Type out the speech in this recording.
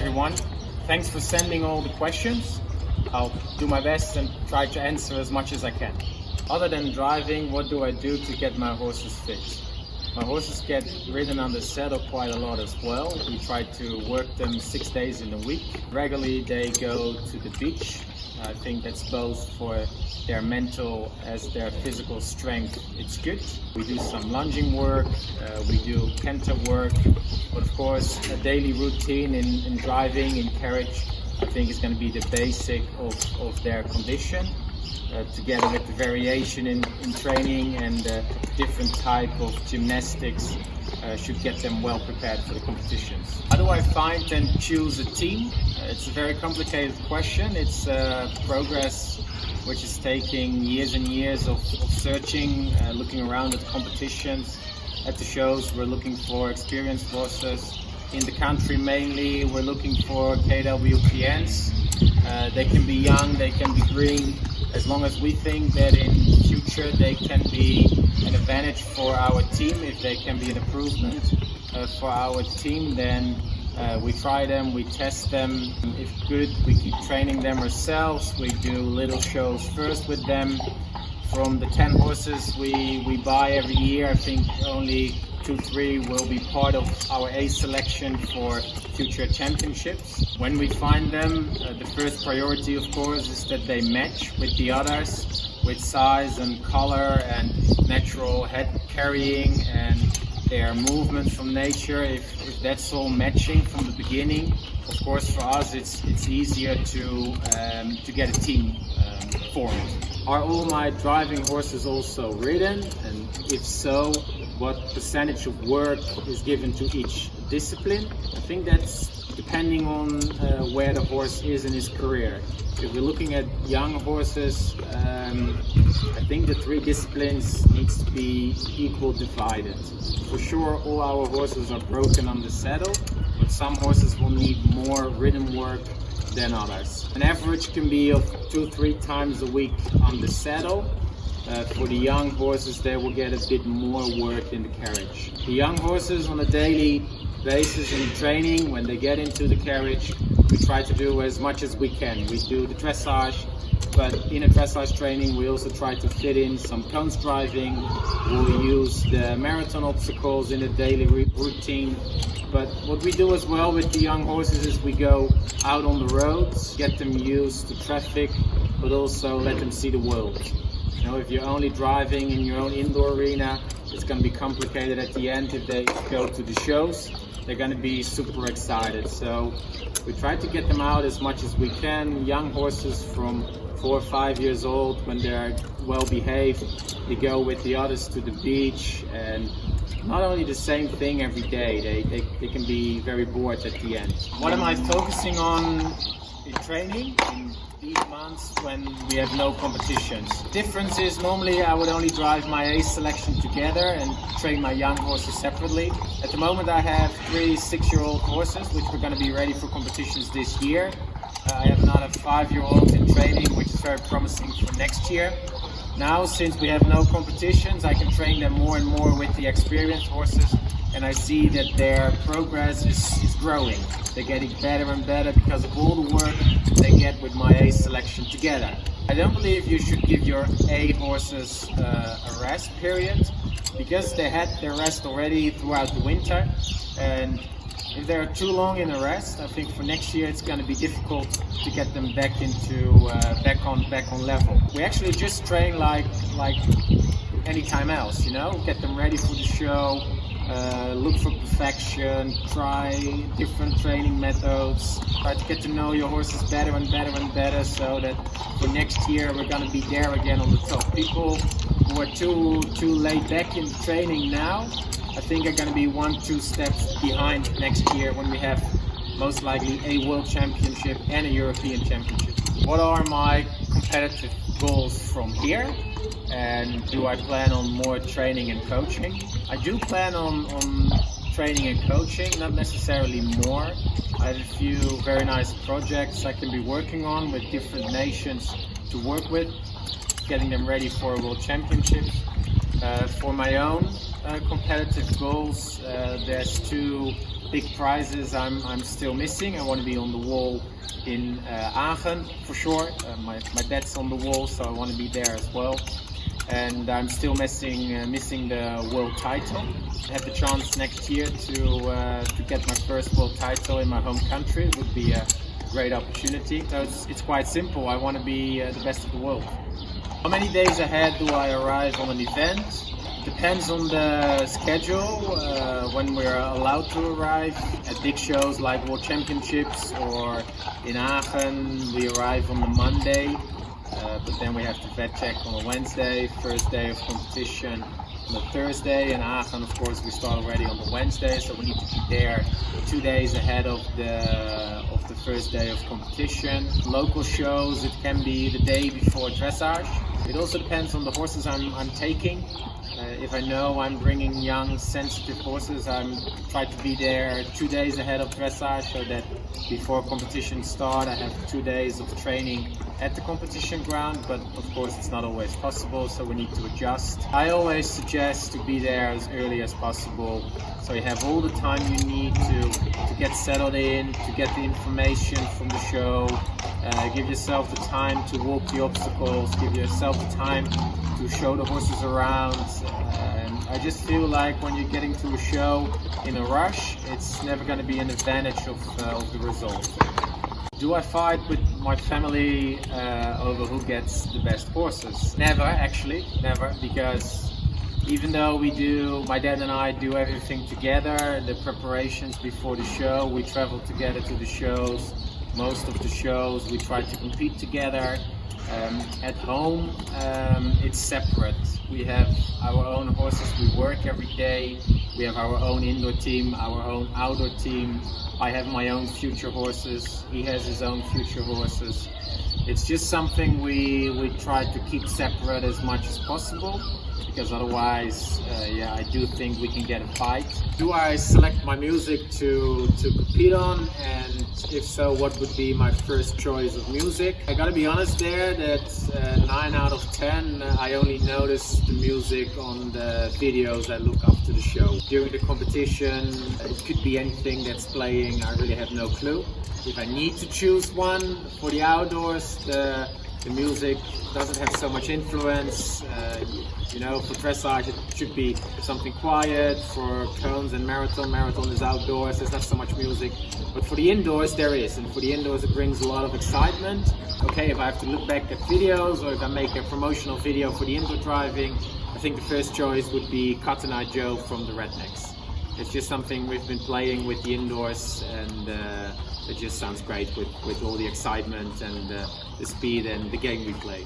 everyone. Thanks for sending all the questions. I'll do my best and try to answer as much as I can. Other than driving, what do I do to get my horses fit? My horses get ridden on the saddle quite a lot as well. We try to work them 6 days in a week. Regularly they go to the beach. I think that's both for their mental as their physical strength. It's good. We do some lunging work, we do canter work, but of course a daily routine in driving, in carriage, I think is going to be the basic of their condition. Together with the variation in training and different type of gymnastics should get them well prepared for the competitions. How do I find and choose a team? It's a very complicated question. It's progress which is taking years and years of searching, looking around at competitions, at the shows. We're looking for experienced horses. In the country mainly, we're looking for KWPNs. They can be young, they can be green. As long as we think that in future they can be an advantage for our team, if they can be an improvement for our team, then we try them, we test them. If good, we keep training them ourselves. We do little shows first with them. From the 10 horses we buy every year, I think only 2-3 will be part of our A selection for future championships. When we find them, the first priority of course is that they match with the others, with size and color and natural head carrying and their movement from nature. If that's all matching from the beginning, of course for us it's easier to get a team formed. Are all my driving horses also ridden? And if so, what percentage of work is given to each discipline? I think that's depending on where the horse is in his career. If we're looking at young horses, I think the 3 disciplines needs to be equal divided. For sure, all our horses are broken on the saddle, but some horses will need more ridden work than others. An average can be of 2-3 times a week on the saddle. For the young horses, they will get a bit more work in the carriage. The young horses on a daily basis in training, when they get into the carriage, we try to do as much as we can. We do the dressage, but in a dressage training we also try to fit in some cones driving. We'll use the marathon obstacles in a daily routine. But what we do as well with the young horses is we go out on the roads, get them used to traffic, but also let them see the world. You know, if you're only driving in your own indoor arena, it's going to be complicated at the end. If they go to the shows, they're going to be super excited. So we try to get them out as much as we can. Young horses from 4 or 5 years old, when they're well behaved, they go with the others to the beach, and not only the same thing every day, they can be very bored at the end. What am I focusing on in training in these months when we have no competitions? Difference is normally I would only drive my A selection together and train my young horses separately. At the moment I have 3 6-year-old horses which we're going to be ready for competitions this year. I have another 5-year-old in training which is very promising for next year. Now, since we have no competitions, I can train them more and more with the experienced horses, and I see that their progress is growing. They're getting better and better because of all the work they get with my A selection together. I don't believe you should give your A horses a rest period, because they had their rest already throughout the winter, and if they're too long in a rest, I think for next year it's going to be difficult to get them back into back on level. We actually just train like any time else, you know, get them ready for the show, look for perfection, try different training methods, try to get to know your horses better and better and better, so that for next year we're going to be there again on the top. People who are too laid back in training now, I think are going to be 1-2 steps behind next year when we have most likely a World Championship and a European Championship. What are my competitive goals from here? And do I plan on more training and coaching? I do plan on training and coaching, not necessarily more. I have a few very nice projects I can be working on with different nations to work with, getting them ready for World Championships. For my own competitive goals, there's 2 big prizes I'm still missing. I want to be on the wall in Aachen for sure. My dad's on the wall, so I want to be there as well. And I'm still missing the world title. I have the chance next year to get my first world title in my home country. It would be a great opportunity. So it's quite simple. I want to be the best of the world. How many days ahead do I arrive on an event? Depends on the schedule, when we're allowed to arrive. At big shows like World Championships or in Aachen, we arrive on the Monday, but then we have to vet check on a Wednesday, first day of competition on the Thursday. In Aachen, of course, we start already on the Wednesday, so we need to be there 2 days ahead of the first day of competition. Local shows, it can be the day before dressage. It also depends on the horses I'm taking. If I know I'm bringing young, sensitive horses, I'm try to be there 2 days ahead of dressage, so that before competition start, I have 2 days of training at the competition ground. But of course, it's not always possible, so we need to adjust. I always suggest to be there as early as possible, so you have all the time you need to get settled in, to get the information from the show. Give yourself the time to walk the obstacles, give yourself the time to show the horses around. And I just feel like when you're getting to a show in a rush, it's never going to be an advantage of the result. Do I fight with my family over who gets the best horses? Never, actually, never, because even though my dad and I do everything together, the preparations before the show, we travel together to the shows. Most of the shows we try to compete together. At home, it's separate. We have our own horses, we work every day. We have our own indoor team, our own outdoor team. I have my own future horses, he has his own future horses. It's just something we try to keep separate as much as possible, because otherwise, I do think we can get a fight. Do I select my music to compete on? And if so, what would be my first choice of music? I gotta be honest there that 9 out of 10, I only notice the music on the videos that look up to the show. During the competition, it could be anything that's playing, I really have no clue. If I need to choose one for the outdoors, the music doesn't have so much influence. For dressage it should be something quiet. For cones and marathon is outdoors, there's not so much music. But for the indoors there is, and for the indoors it brings a lot of excitement. Okay, if I have to look back at videos, or if I make a promotional video for the indoor driving, I think the first choice would be Cotton Eye Joe from the Rednecks. It's just something we've been playing with the indoors, and it just sounds great with all the excitement and the speed and the game we play.